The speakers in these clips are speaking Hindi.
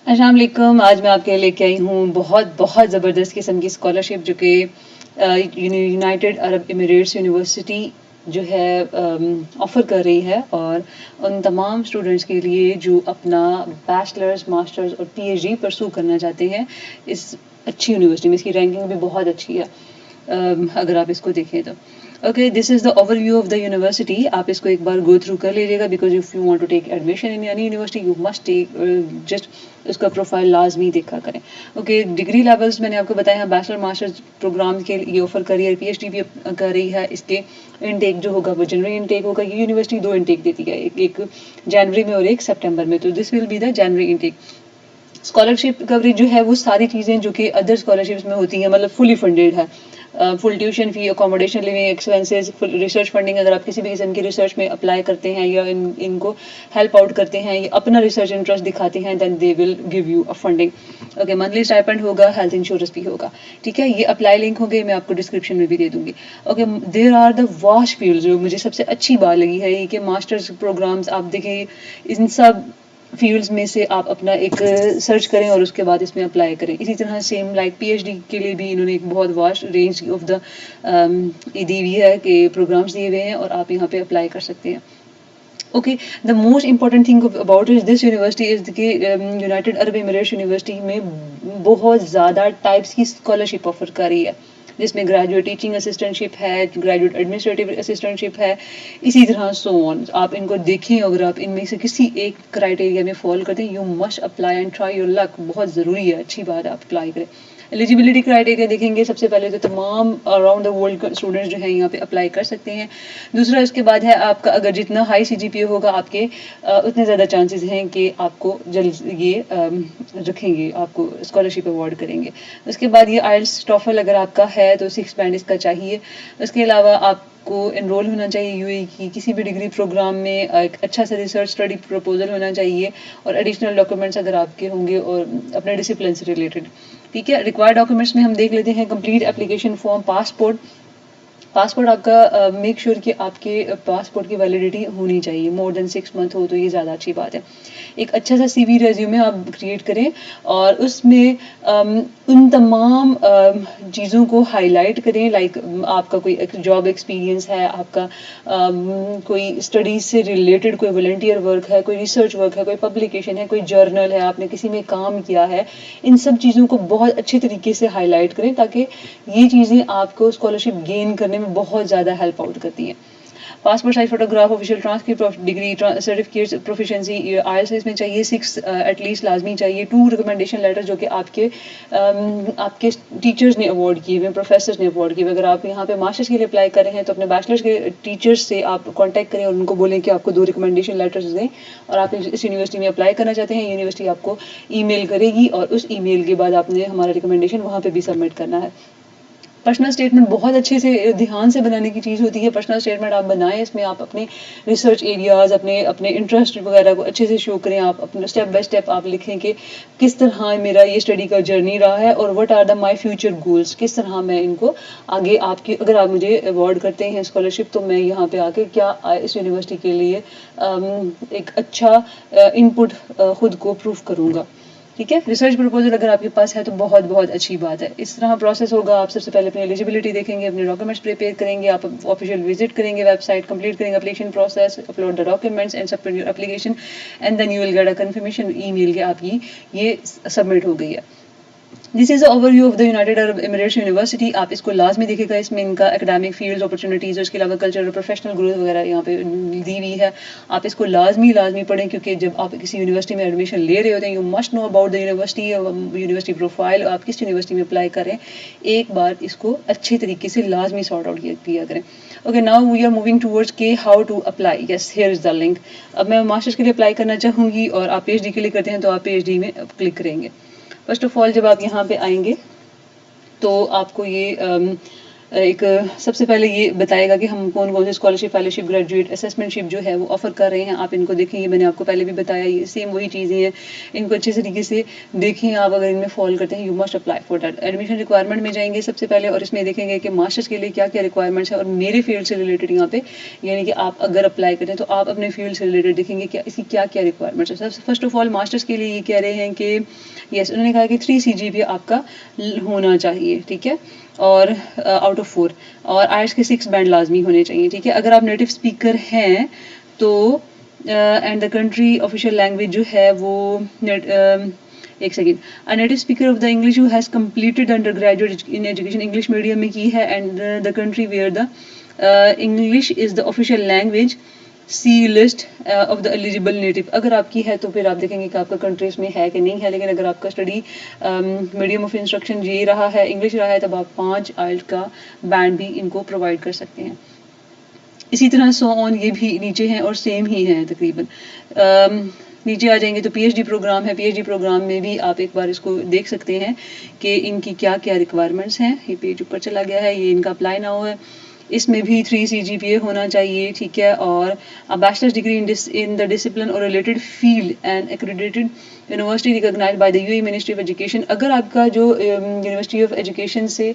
अस्सलाम वालेकुम। आज मैं आपके लिए लेके आई हूँ बहुत बहुत ज़बरदस्त किस्म की स्कॉलरशिप जो कि यूनाइटेड अरब एमिरेट्स यूनिवर्सिटी जो है ऑफ़र कर रही है, और उन तमाम स्टूडेंट्स के लिए जो अपना बैचलर्स मास्टर्स और पीएचडी परसू करना चाहते हैं इस अच्छी यूनिवर्सिटी में। इसकी रैंकिंग भी बहुत अच्छी है अगर आप इसको देखें तो। Okay, this is the overview of the university. आप इसको एक बार गो थ्रू कर लीजिएगा, because if you want to take admission in any university you must take just उसका प्रोफाइल लाजमी देखा करें। ओके, डिग्री लेवल्स मैंने आपको बताया है, बैचलर मास्टर्स प्रोग्राम के लिए ऑफर कर रही है, पीएचडी भी कर रही है। इसके इनटेक जो होगा वो जनवरी इनटेक होगा। ये यूनिवर्सिटी दो इनटेक देती है, एक जनवरी में और एक सितंबर में, तो this will be the January intake. Scholarship coverage जो है वो सारी चीज़ें जो कि अदर स्कॉलरशिप्स में होती हैं, मतलब फुली फंडेड है। Full tuition fee, accommodation, living expenses, full research funding. अगर आप किसी भी किस्म की रिसर्च में अप्लाई करते हैं या इनको हेल्प आउट करते हैं या अपना रिसर्च इंटरेस्ट दिखाते हैं, then they will give you a funding. Okay, monthly stipend होगा, हेल्थ इंश्योरेंस भी होगा। ठीक है, ये अप्लाई लिंक होंगे, मैं आपको डिस्क्रिप्शन में भी दे दूंगी। Okay, there are the vast field. जो मुझे सबसे अच्छी बात लगी है ये कि मास्टर्स प्रोग्राम्स आप देखिए, इन सब फील्ड्स में से आप अपना एक सर्च करें और उसके बाद इसमें अप्लाई करें। इसी तरह सेम लाइक पीएचडी के लिए भी इन्होंने एक बहुत वास्ट रेंज ऑफ द दी हुई है कि प्रोग्राम्स दिए हुए हैं और आप यहाँ पे अप्लाई कर सकते हैं। Okay, the most important thing about is this university is कि यूनाइटेड अरब एमिरेट्स यूनिवर्सिटी में बहुत ज़्यादा टाइप्स की स्कॉलरशिप ऑफर कर रही है, जिसमें ग्रेजुएट टीचिंग असिस्टेंटशिप है, ग्रेजुएट एडमिनिस्ट्रेटिव असिस्टेंटशिप है, इसी तरह सो ऑन। आप इनको देखें, अगर आप इनमें से किसी एक क्राइटेरिया में फॉलो करते हैं, you must apply and try your luck. बहुत ज़रूरी है, अच्छी बात है, आप अप्लाई करें। एलिजिबिलिटी क्राइटेरिया देखेंगे, सबसे पहले तो तमाम अराउंड द वर्ल्ड स्टूडेंट्स जो हैं यहाँ पे अप्लाई कर सकते हैं। दूसरा इसके बाद है आपका अगर जितना हाई सीजीपीए होगा आपके उतने ज़्यादा चांसेस हैं कि आपको जल्द ये रखेंगे, आपको स्कॉलरशिप अवार्ड करेंगे। उसके बाद ये आइल्स टॉफल अगर आपका है तो 6 बैंड इसका चाहिए। उसके अलावा आपको एनरोल होना चाहिए यूएई की किसी भी डिग्री प्रोग्राम में, एक अच्छा सा रिसर्च स्टडी प्रपोजल होना चाहिए, और एडिशनल डॉक्यूमेंट्स अगर आपके होंगे और अपने डिसिप्लिन से रिलेटेड। ठीक है, रिक्वायर्ड डॉक्यूमेंट्स में हम देख लेते हैं कंप्लीट एप्लीकेशन फॉर्म, पासपोर्ट आपका मेक श्योर कि आपके पासपोर्ट की वैलिडिटी होनी चाहिए, मोर देन 6 मंथ हो तो ये ज़्यादा अच्छी बात है। एक अच्छा सा सीवी रेज्यूमे आप क्रिएट करें और उसमें उन तमाम चीज़ों को हाईलाइट करें, लाइक आपका कोई जॉब एक्सपीरियंस है, आपका कोई स्टडीज से रिलेटेड कोई वॉलंटियर वर्क है, कोई रिसर्च वर्क है, कोई पब्लिकेशन है, कोई जर्नल है, आपने किसी में काम किया है। इन सब चीज़ों को बहुत अच्छे तरीके से हाईलाइट करें ताकि ये चीज़ें आपको स्कॉलरशिप गेन करने में बहुत ज़्यादा हेल्प आउट करती हैं। Passport size photograph, official transcript of degree certificates, proficiency IELTS इसमें चाहिए 6 एटलीस्ट लाजमी चाहिए। 2 रिकमेंडेशन लेटर जो कि आपके टीचर्स ने अवार्ड किए हुए, प्रोफेसर्स ने अवार्ड किए हुए। अगर आप यहाँ पे मास्टर्स के लिए अप्लाई कर रहे हैं तो अपने बैचलर्स के टीचर्स से आप कॉन्टैक्ट करें और उनको बोलें कि आपको 2 रिकमेंडेशन लेटर्स दें, और आप इस यूनिवर्सिटी में अप्लाई करना चाहते हैं। यूनिवर्सिटी आपको ईमेल करेगी और उस ईमेल के बाद आपने हमारा रिकमेंडेशन वहाँ पे भी सबमिट करना है। पर्सनल स्टेटमेंट बहुत अच्छे से ध्यान से बनाने की चीज़ होती है। पर्सनल स्टेटमेंट आप बनाएं, इसमें आप अपने रिसर्च एरियाज़, अपने इंटरेस्ट वगैरह को अच्छे से शो करें। आप अपने स्टेप बाय स्टेप आप लिखें कि किस तरह मेरा ये स्टडी का जर्नी रहा है और what are the my future goals, किस तरह मैं इनको आगे आपकी, अगर आप मुझे अवार्ड करते हैं स्कॉलरशिप तो मैं यहाँ पे आके क्या इस यूनिवर्सिटी के लिए एक अच्छा इनपुट खुद को प्रूव करूँगा। ठीक है, रिसर्च प्रपोजल अगर आपके पास है तो बहुत बहुत अच्छी बात है। इस तरह प्रोसेस होगा, आप सबसे पहले अपनी एलिजिबिलिटी देखेंगे, अपने डॉक्यूमेंट्स प्रिपेयर करेंगे, आप ऑफिशियल विजिट करेंगे, वेबसाइट कंप्लीट करेंगे, application process, upload the documents and submit your application, and then you will get a confirmation email कि आपकी ये सबमिट हो गई है। This is overview of the United Arab Emirates university. आप इसको लाजमी देखेगा, इसमें इनका एकेडमिक फील्ड्स, अपॉर्चुनिटीज़, उसके अलावा कल्चरल प्रोफेशनल ग्रोथ वगैरह यहाँ पे दी हुई है। आप इसको लाजमी पढ़ें, क्योंकि जब आप किसी यूनिवर्सिटी में एडमिशन ले रहे होते हैं you must know about the university, university profile, आप किस यूनिवर्सिटी में अप्लाई करें, एक बार इसको अच्छे तरीके से लाजमी सॉर्ट आउट किया करें। Okay, now we are moving towards के how to apply. Yes, here is the link. अब मैं मास्टर्स के लिए अप्लाई करना चाहूँगी और आप पीएचडी के लिए करते हैं तो आप पीएचडी में क्लिक करेंगे। फर्स्ट ऑफ ऑल जब आप यहाँ पे आएंगे तो आपको ये एक सबसे पहले ये बताएगा कि हम कौन कौन से स्कॉलरशिप, फेलोशिप, ग्रेजुएट असेसमेंटशिप जो है वो ऑफर कर रहे हैं। आप इनको देखें, ये मैंने आपको पहले भी बताया, ये सेम वही चीज़ें हैं। इनको अच्छे तरीके से देखें आप, अगर इनमें फॉल करते हैं you must apply for that. Admission requirement में जाएंगे सबसे पहले और इसमें देखेंगे कि मास्टर्स के लिए क्या क्या रिक्वायरमेंट्स है और मेरे फील्ड से रिलेटेड यहाँ पे, यानी कि आप अगर अप्लाई करें तो आप अपने फील्ड से रिलेटेड देखेंगे क्या इसकी क्या क्या रिक्वायरमेंट्स है। सबसे फर्स्ट ऑफ ऑल मास्टर्स के लिए ये कह रहे हैं कि यस, उन्होंने कहा कि 3 CGPA आपका होना चाहिए, ठीक है, और आउट ऑफ 4, और आइट्स के 6 बैंड लाजमी होने चाहिए, ठीक है। अगर आप नेटिव स्पीकर हैं तो and the country official language जो है वो एक second, a native speaker of the English who has completed undergraduate in education, English medium में की है, and the country where the English is the official language, see list of the eligible native. अगर आपकी है तो फिर आप देखेंगे कि आपका कंट्रीज में है कि नहीं है, लेकिन अगर आपका स्टडी मीडियम ऑफ इंस्ट्रक्शन ये रहा है, इंग्लिश रहा है, तब आप 5 आइल्ट का बैंड भी इनको प्रोवाइड कर सकते हैं। इसी तरह सो ऑन ये भी नीचे हैं और सेम ही हैं तकरीबन। नीचे आ जाएंगे तो PhD प्रोग्राम है, PhD प्रोग्राम में भी आप एक बार इसको देख सकते हैं कि इनकी क्या क्या रिक्वायरमेंट्स हैं। ये पेज ऊपर चला गया है, ये इनका अप्लाई नाउ है। इसमें भी 3 CGPA होना चाहिए, ठीक है, और bachelors degree in the discipline और related field and accredited university recognized by the UAE ministry of education. अगर आपका जो यूनिवर्सिटी ऑफ एजुकेशन से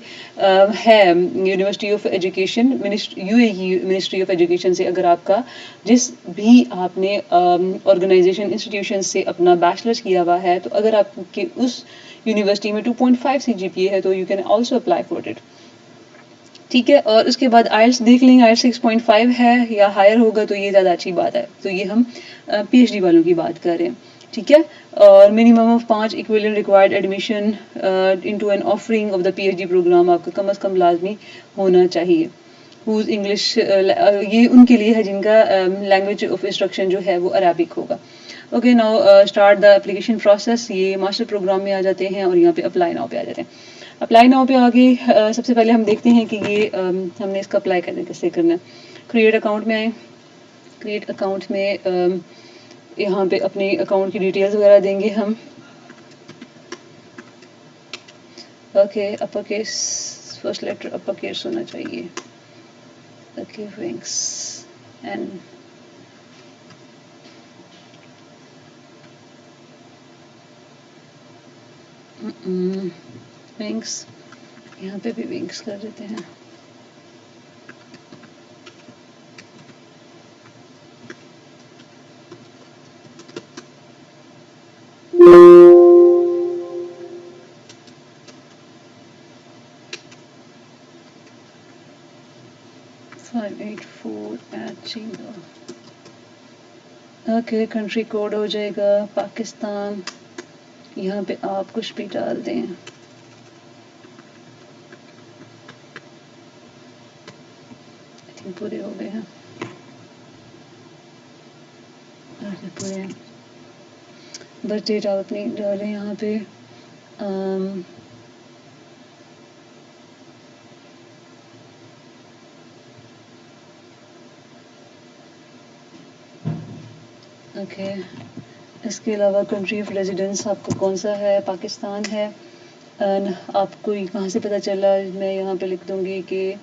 है, university of education UAE ministry of education से अगर आपका जिस भी आपने ऑर्गेनाइजेशन इंस्टीट्यूशन से अपना बैचलर्स किया हुआ है, तो अगर आपके उस यूनिवर्सिटी में 2.5 CGPA है तो you can also apply for it, ठीक है। और उसके बाद आइल्स देख लेंगे, आइल्स 6.5 है या हायर होगा तो ये ज़्यादा अच्छी बात है। तो ये हम PhD वालों की बात कर रहे हैं, ठीक है। और minimum of 5 equivalent required admission into an offering of the PhD programme आपका कम अज़ कम लाजमी होना चाहिए। हुज इंग्लिश, ये उनके लिए है जिनका लैंग्वेज ऑफ इंस्ट्रक्शन जो है वो अरेबिक होगा। Okay, now start the application process. ये मास्टर प्रोग्राम में आ जाते हैं और यहाँ पे अप्लाई नाउ पे आ जाते हैं। अप्लाई नाउ पे आगे सबसे पहले हम देखते हैं कि ये हमने इसका अप्लाई करना कैसे करना है। क्रिएट अकाउंट में आए, क्रिएट अकाउंट में यहाँ पे अपनी अकाउंट की डिटेल्स वगैरह देंगे हम। Okay, upper case, first letter upper case होना चाहिए। ओके, विंग्स एंड विंग्स, यहाँ पे भी विंग्स कर देते हैं। ओके, कंट्री कोड हो जाएगा पाकिस्तान। यहाँ पे आप कुछ भी डाल दें। आई थिंक पूरे हो गए हैं। ओके, पूरे हैं। बर्थ डेट आप अपनी डालें यहाँ पे। ओके, इसके अलावा कंट्री ऑफ रेजिडेंस आपका कौन सा है, पाकिस्तान है। एंड आपको ये कहाँ से पता चला, मैं यहाँ पे लिख दूँगी कि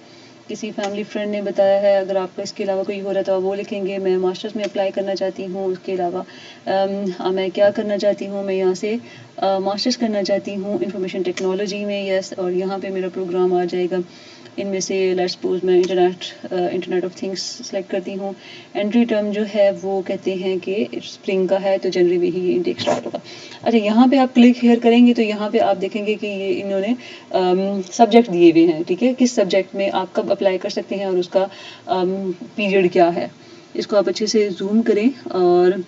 किसी फैमिली फ्रेंड ने बताया है। अगर आपका इसके अलावा कोई हो रहा था वो लिखेंगे। मैं मास्टर्स में अप्लाई करना चाहती हूँ, उसके अलावा मैं क्या करना चाहती हूँ, मैं यहाँ से मास्टर्स करना चाहती हूँ इंफॉर्मेशन टेक्नोलॉजी में, यस, और यहाँ पे मेरा प्रोग्राम आ जाएगा। इनमें से लेट्स सपोज मैं इंटरनेट ऑफ थिंग्स सेलेक्ट करती हूँ। एंट्री टर्म जो है वो कहते हैं कि स्प्रिंग का है, तो जनवरी में ही ये इंटेक स्टार्ट होगा। अच्छा, यहाँ पे आप क्लिक हेयर करेंगे तो यहाँ पे आप देखेंगे कि ये इन्होंने सब्जेक्ट दिए हुए हैं, ठीक है, किस सब्जेक्ट में आप कब अप्लाई कर सकते हैं और उसका पीरियड क्या है। इसको आप अच्छे से जूम करें। और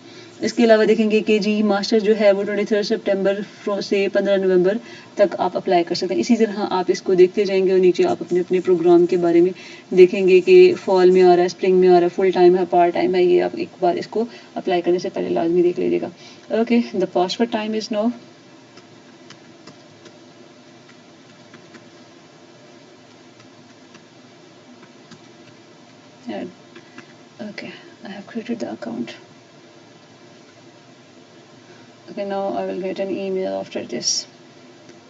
इसके अलावा देखेंगे कि जी मास्टर जो है वो 23 सितंबर से 15 नवंबर तक आप अप्लाई कर सकते हैं। इसी तरह आप इसको देखते जाएंगे और नीचे आप अपने अपने प्रोग्राम के बारे में देखेंगे कि फॉल में आ रहा है, स्प्रिंग में आ रहा है, फुल टाइम है, पार्ट टाइम है। ये आप एक बार इसको अप्लाई करने से पहले लाजमी देख लीजिएगा। Okay, the password time is no. Okay, I have created the account. Okay, now I will get an email after this.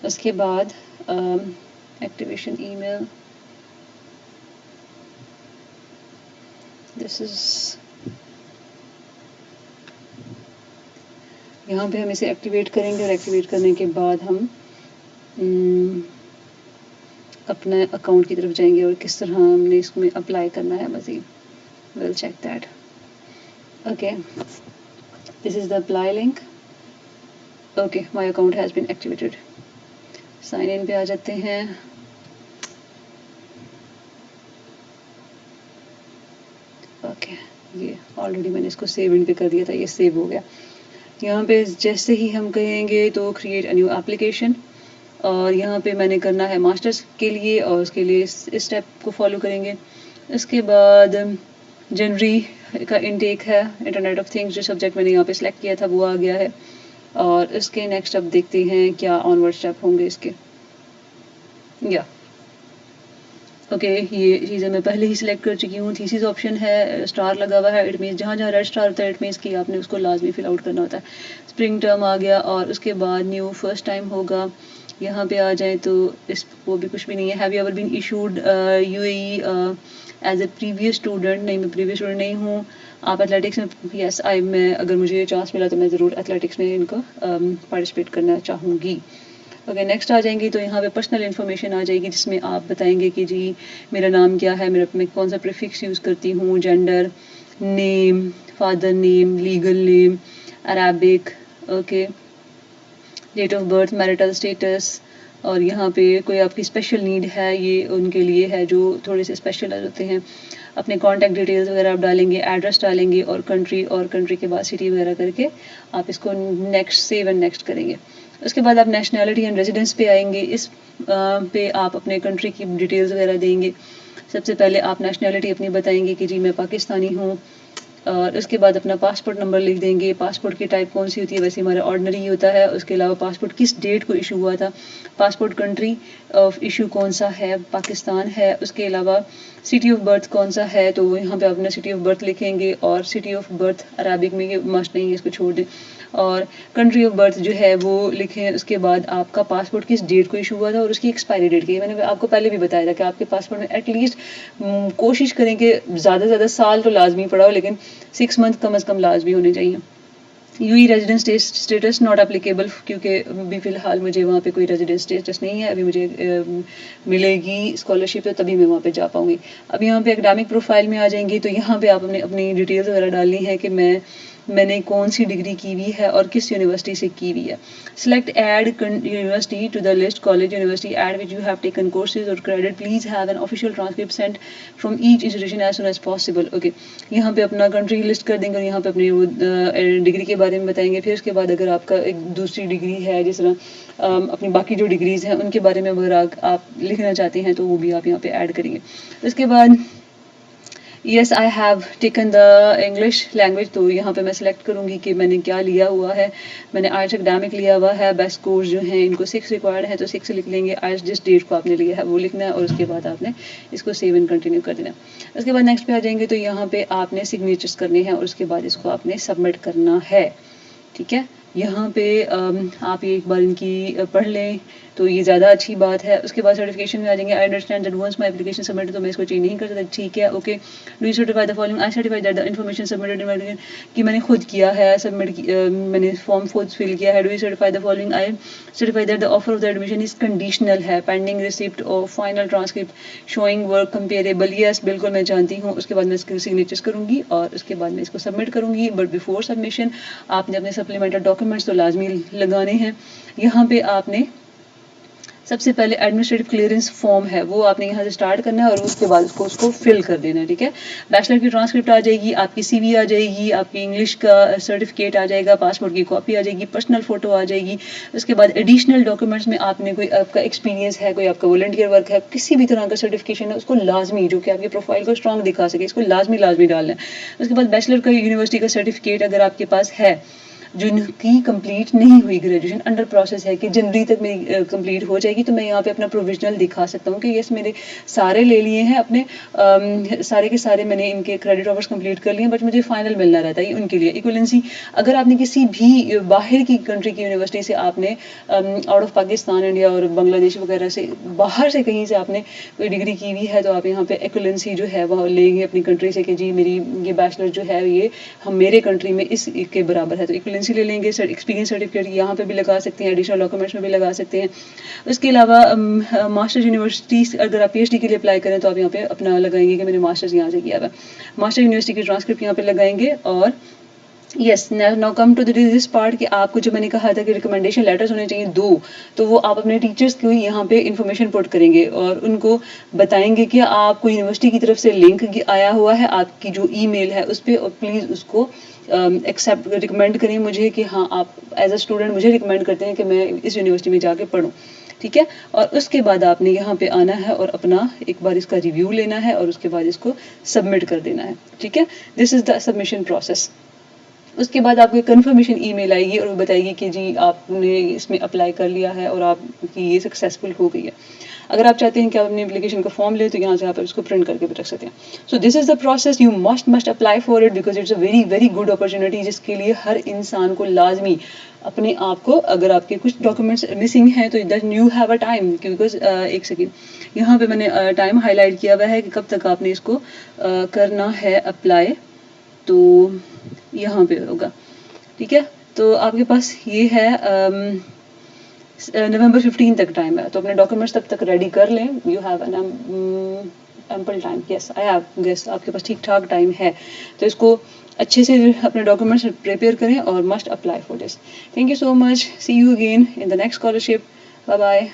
उसके बाद एक्टिवेशन ईमेल, दिस इज, यहाँ पे हम इसे एक्टिवेट करेंगे और एक्टिवेट करने के बाद हम अपने अकाउंट की तरफ जाएंगे और किस तरह हमने इसमें अप्लाई करना है मज़ीद. Will check that. Okay, this is the apply link. Okay, my account has been activated. Sign in पे आ जाते हैं. ओके, ये ऑलरेडी मैंने इसको सेव इन पे कर दिया था, ये सेव हो गया. यहाँ पे जैसे ही हम कहेंगे तो क्रिएट अ न्यू एप्लीकेशन, और यहाँ पे मैंने करना है मास्टर्स के लिए, और उसके लिए इस स्टेप को फॉलो करेंगे. इसके बाद जनवरी का इनटेक है. इंटरनेट ऑफ थिंग्स जो सब्जेक्ट मैंने यहाँ पे सिलेक्ट किया था वो आ गया है. और इसके नेक्स्ट अब देखते हैं क्या ऑनवर्ड स्टेप होंगे इसके. या ओके, ये चीज़ें मैं पहले ही सिलेक्ट कर चुकी हूँ. थीसिस ऑप्शन है, स्टार लगा हुआ है. इट मीन्स जहाँ जहाँ रेड स्टार होता है इट मीन्स कि आपने उसको लाजमी फिल आउट करना होता है. स्प्रिंग टर्म आ गया, और उसके बाद न्यू फर्स्ट टाइम होगा. यहाँ पे आ जाए तो इस वो भी कुछ भी नहीं है. Have you ever been issued UAE as a previous student? नहीं, मैं प्रीवियस स्टूडेंट नहीं हूँ. आप एथलेटिक्स में? यस, मैं अगर मुझे चांस मिला तो मैं ज़रूर एथलेटिक्स में इनको पार्टिसिपेट करना चाहूँगी. ओके, नेक्स्ट आ जाएंगी तो यहाँ पे पर्सनल इन्फॉर्मेशन आ जाएगी जिसमें आप बताएंगे कि जी मेरा नाम क्या है, मैं कौन सा प्रीफिक्स यूज़ करती हूँ, gender, name, father name, legal name, Arabic. Okay, date of birth, marital status, और यहाँ पे कोई आपकी स्पेशल नीड है ये उनके लिए है जो थोड़े से स्पेशल होते हैं. अपने कॉन्टैक्ट डिटेल्स वगैरह आप डालेंगे, एड्रेस डालेंगे, और कंट्री के बाद सिटी वगैरह करके आप इसको नेक्स्ट सेव एंड नेक्स्ट करेंगे. उसके बाद आप नेशनैलिटी एंड रेजिडेंस पे आएंगे. इस पे आप अपने कंट्री की डिटेल्स वगैरह देंगे. सबसे पहले आप नेशनैलिटी अपनी बताएंगे कि जी मैं पाकिस्तानी हूँ, और उसके बाद अपना पासपोर्ट नंबर लिख देंगे. पासपोर्ट की टाइप कौन सी होती है? वैसे हमारा ऑर्डिनरी ही होता है. उसके अलावा पासपोर्ट किस डेट को इशू हुआ था, पासपोर्ट कंट्री ऑफ इशू कौन सा है, पाकिस्तान है. उसके अलावा सिटी ऑफ बर्थ कौन सा है, तो यहाँ पे अपना सिटी ऑफ बर्थ लिखेंगे, और सिटी ऑफ बर्थ अराबिक में ये मस्ट नहीं है, इसको छोड़ दें. और कंट्री ऑफ बर्थ जो है वो लिखें. उसके बाद आपका पासपोर्ट किस डेट को इशू हुआ था और उसकी एक्सपायरी डेट की. मैंने आपको पहले भी बताया था कि आपके पासपोर्ट में एटलीस्ट कोशिश करें कि ज़्यादा से ज़्यादा साल तो लाजमी पड़ा हो, लेकिन 6 मंथ कम अज़ कम लाजमी होने चाहिए. UAE residence status not applicable, क्योंकि अभी फ़िलहाल मुझे वहाँ पे कोई रेजिडेंस स्टेटस नहीं है. अभी मुझे मिलेगी स्कॉलरशिप तो तभी मैं वहाँ पे जा पाऊँगी. अब यहाँ पे एकेडमिक प्रोफाइल में आ जाएंगी तो यहाँ पे आप अपनी डिटेल्स वगैरह डालनी है कि मैंने कौन सी डिग्री की हुई है और किस यूनिवर्सिटी से की हुई है. Select add university to the list, college, university at which you have taken courses और credit. Please have an official transcript sent from each institution as soon as possible. Okay, यहाँ पे अपना कंट्री लिस्ट कर देंगे और यहाँ पे अपनी वो डिग्री के बारे में बताएंगे. फिर उसके बाद अगर आपका एक दूसरी डिग्री है, जिस तरह अपनी बाकी जो डिग्रीज़ हैं उनके बारे में अगर आप लिखना चाहते हैं तो वो भी आप यहाँ पे ऐड करेंगे. उसके बाद yes I have taken the English language, तो यहाँ पे मैं सिलेक्ट करूँगी कि मैंने क्या लिया हुआ है. मैंने आर्ट्स एकेडमिक लिया हुआ है. बेस्ट कोर्स जो हैं इनको 6 रिक्वायर्ड है तो 6 लिख लेंगे. आर्ट्स जिस डेट को आपने लिया है वो लिखना है, और उसके बाद आपने इसको सेव एंड कंटिन्यू कर देना. उसके बाद नेक्स्ट पे आ जाएंगे तो यहाँ पे आपने सिग्नेचर्स करने हैं और उसके बाद इसको आपने सबमिट करना है. ठीक है, यहाँ पे आप ये एक बार इनकी पढ़ लें तो ये ज़्यादा अच्छी बात है. उसके बाद सर्टिफिकेशन में आ जाएंगे. I understand that once my application submitted, तो मैं इसको चेंज नहीं कर सकता. ठीक है, okay. Do you certify the following? I certify that the information submitted in my, कि मैंने खुद किया है सबमिट, मैंने फॉर्म खुद फिल किया है. Do you certify the following? I certify that the offer of the admission is conditional है, pending receipt of final transcript showing work comparable. Yes, बिल्कुल मैं जानती हूँ. उसके बाद मैं इसके सिग्नेचर्स करूँगी और उसके बाद मैं इसको सबमिट करूँगी. बट बिफोर सबमिशन आपने अपने सप्लीमेंट्री डॉक्यूमेंट्स तो लाजमी लगाने हैं. यहाँ पे आपने सबसे पहले एडमिनिस्ट्रेटिव क्लियरेंस फॉर्म है वो आपने यहाँ से स्टार्ट करना है और उसके बाद उसको फिल कर देना है. ठीक है, बैचलर की ट्रांसक्रिप्ट आ जाएगी, आपकी सीवी आ जाएगी, आपकी इंग्लिश का सर्टिफिकेट आ जाएगा, पासपोर्ट की कॉपी आ जाएगी, पर्सनल फोटो आ जाएगी. उसके बाद एडिशनल डॉक्यूमेंट्स में आपने कोई आपका एक्सपीरियंस है, कोई आपका वॉलंटियर वर्क है, किसी भी तरह का सर्टिफिकेशन है उसको लाजमी, जो कि आपकी प्रोफाइल को स्ट्रॉन्ग दिखा सके, इसको लाजमी डालना है. उसके बाद बैचलर का यूनिवर्सिटी का सर्टिफिकेट अगर आपके पास है, जिनकी कंप्लीट नहीं हुई ग्रेजुएशन, अंडर प्रोसेस है कि जनवरी तक मेरी कंप्लीट हो जाएगी, तो मैं यहाँ पे अपना प्रोविजनल दिखा सकता हूँ कि यस मेरे सारे ले लिए हैं अपने, सारे के सारे मैंने इनके क्रेडिट आवर्स कंप्लीट कर लिए, बट मुझे फाइनल मिलना रहता है उनके लिए इक्विवेलेंसी। अगर आपने किसी भी बाहर की कंट्री की यूनिवर्सिटी से आपने आउट ऑफ पाकिस्तान, इंडिया और बांग्लादेश वगैरह से बाहर से कहीं से आपने कोई डिग्री की हुई है, तो आप यहाँ पे इक्विवेलेंसी जो है वह लेंगे अपनी कंट्री से कि जी मेरी ये बैचलर जो है ये हम मेरे कंट्री में इस के बराबर है, तो इक्विवेलेंसी ले लेंगे। एक्सपीरियंस सर्टिफिकेट यहाँ पे भी लगा सकते हैं, एडिशनल डॉक्यूमेंट्स में भी लगा सकते हैं। उसके अलावा मास्टर्स यूनिवर्सिटी अगर आप पीएचडी के लिए अप्लाई करें तो आप यहाँ पे अपना लगाएंगे कि मैंने मास्टर्स यहाँ से किया हुआ है, मास्टर यूनिवर्सिटी की ट्रांसक्रिप्ट यहाँ पे लगाएंगे। और yes, now come to this part कि आपको जो मैंने कहा था कि रिकमेंडेशन लेटर्स होने चाहिए 2, तो वो आप अपने टीचर्स को यहाँ पे इन्फॉर्मेशन पुट करेंगे और उनको बताएंगे कि आपको यूनिवर्सिटी की तरफ से लिंक आया हुआ है आपकी जो ईमेल है उस पर, और प्लीज़ उसको एक्सेप्ट रिकमेंड करें मुझे कि हाँ आप एज अ स्टूडेंट मुझे रिकमेंड करते हैं कि मैं इस यूनिवर्सिटी में जाके पढूं, ठीक है। और उसके बाद आपने यहाँ पे आना है और अपना एक बार इसका रिव्यू लेना है और उसके बाद इसको सबमिट कर देना है, ठीक है। This is the submission process. उसके बाद आपको एक कन्फर्मेशन ईमेल आएगी और वो बताएगी कि जी आपने इसमें अप्लाई कर लिया है और आपकी ये सक्सेसफुल हो गई है। अगर आप चाहते हैं कि आप अपनी एप्लीकेशन का फॉर्म ले तो यहाँ से आप इसको प्रिंट करके भी रख सकते हैं। So this is the process, you must apply for it because it's a very very good opportunity, जिसके लिए हर इंसान को लाजमी अपने आप को, अगर आपके कुछ डॉक्यूमेंट्स मिसिंग हैं तो then you have a time, because एक सेकेंड यहाँ पे मैंने टाइम हाईलाइट किया हुआ है कि कब तक आपने इसको करना है अप्लाई, तो यहाँ पे होगा, ठीक है। तो आपके पास ये है नवंबर 15 तक टाइम है, तो अपने डॉक्यूमेंट्स तब तक रेडी कर लें। You have an ample time, yes I have guess, आपके पास ठीक ठाक टाइम है, तो इसको अच्छे से अपने डॉक्यूमेंट्स प्रिपेयर करें और must apply for this. Thank you so much, see you again in the next scholarship, bye bye.